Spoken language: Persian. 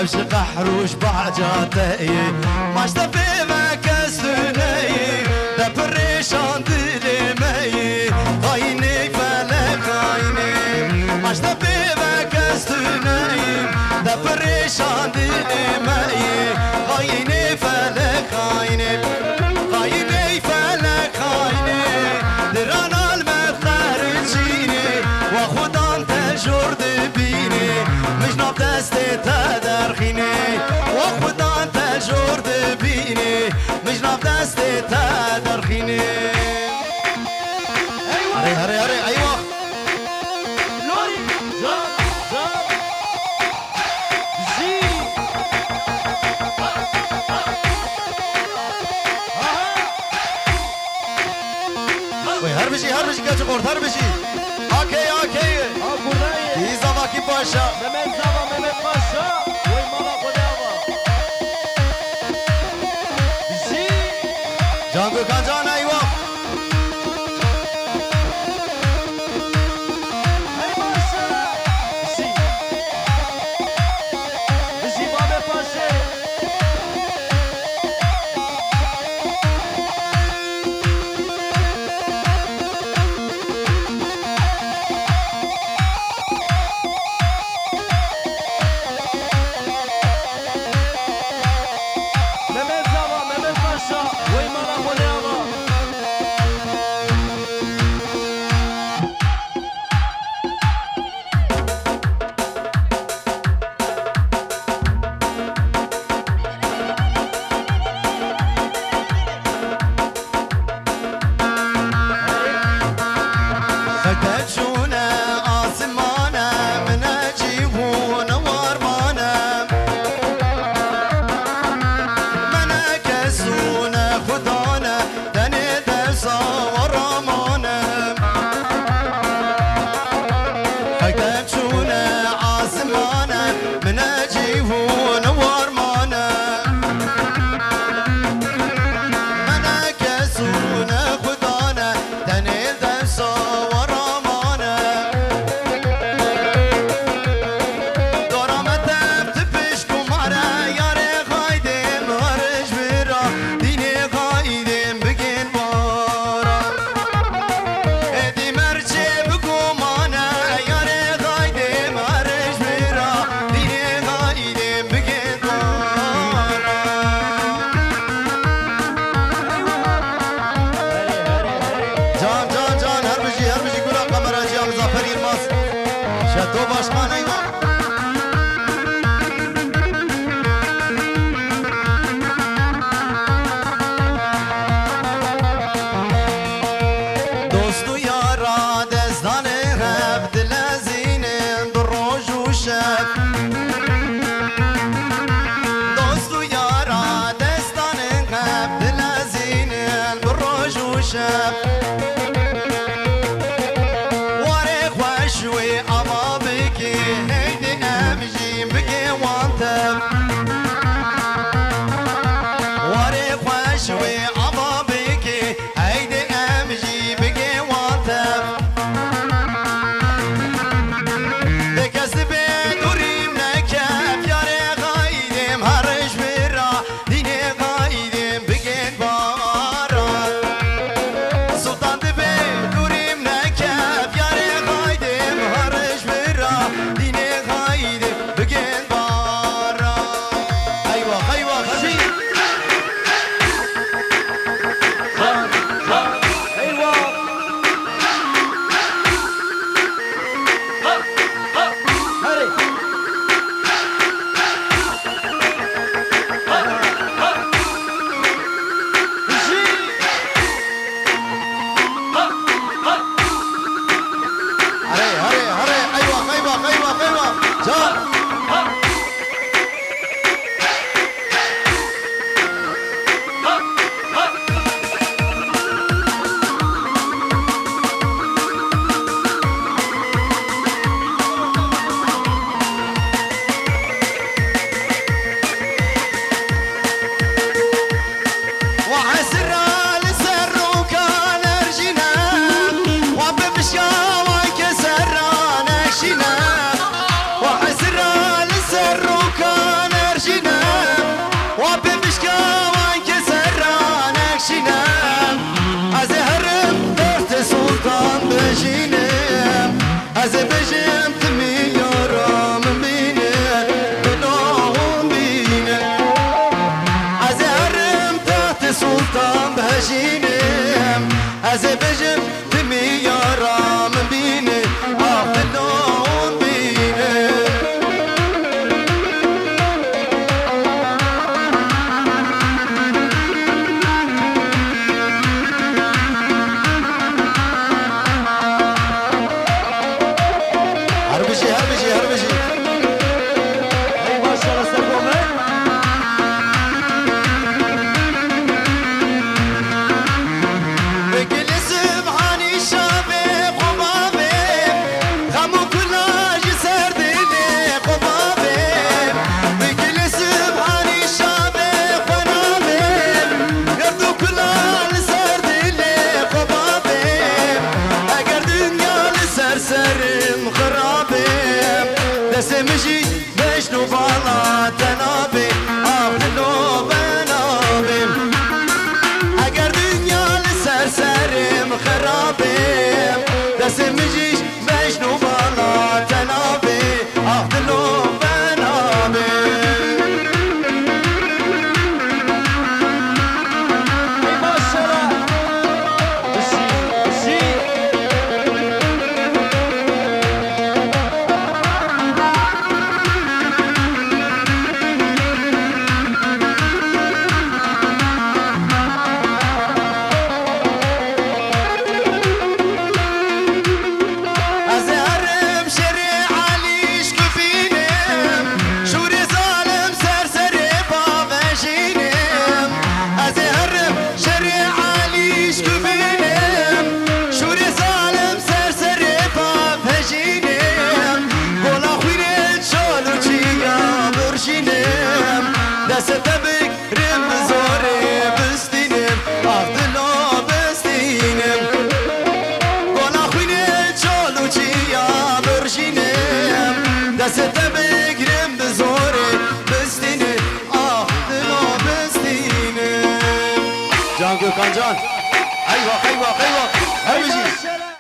وش قحروش بعجاتي ما اشتفي ما كسني ده بريشان دلي مي خايني فلا خايني ما اشتفي ما كسني ده بريشان دلي مي خايني فلا خايني خايني فلا خايني دران المخارجيني وخدان تجرد بيني مش ناب دستي تدرخيني وخدان تجرد بيني مش ناب دستي تدرخيني هري هري هري ايوه لوري جاب جاب زي هر بشي كاتو قرد هر بشي اوكي اوكي دي زباكي باشا ممن زبا ممن باشا وي ماما قدابا زي جانگو کان جان ايوه هاي باشا زي زي بابا باشا ممن زبا ممن باشا وي ماما قدابا فتشونا آسمانا من أجيبون وارمانا من أكسونا خدانا دني دسا ورمانا فتشونا آسمانا من أجيبون وارمانا من أكسونا خدانا دني دسا ورمانا دارمتم تپش کماره یاره قایدم هرش برا دینه قایدم بگین بارا ادی مرچه بگمانه یاره قایدم هرش برا دینه قایدم بگین بارا جان جان جان هر بشی گلا قمر جام زفر یلماس شتو باشمان ایوان دوستو یارا دستان هب دل زینه در روز و شب دوستو یارا دستان هب دل زینه در روز و شب واره خوشوی اما بکی بشاوان كسران أشينا وحسران السروكان أرجينا وبمشكاوان كسران أشينا أزهرم درت سلطان بجينا أزبجم تميارا من بينا بلاهم بينا أزهرم درت سلطان بجينا أزبجم تميارا من بينا بلاهم بينا هربجي هربجي هربجي Ey maşallah Serkoğlu. بكل سبحاني شابي قبابي خمو كلاج سرديني قبابي بكل سبحاني شابي قنابي قردو كلاج سرديني قبابي اگر دنيا لسرسرم خرابي دسمجي بشنو بالا تنابي اغلو بنابي اگر دنیا لسرسرم خرابم دستم مجیش مجنو بالا تنابه دلو بنابه Ey maşallah. Şi. ازهرم شريعة ليش كفينم شوري ظالم سرسري بابجينم ازهرم شريعة ليش كفينم شوري ظالم سرسري بابجينم قولا خوينت شالو چيا برشينم دست بكرم زوري بستينم دلو بستينم قولا خوينت شالو چيا برشينم دست بكرم بزوري بستينم دلو بستينم جان Gökhan Can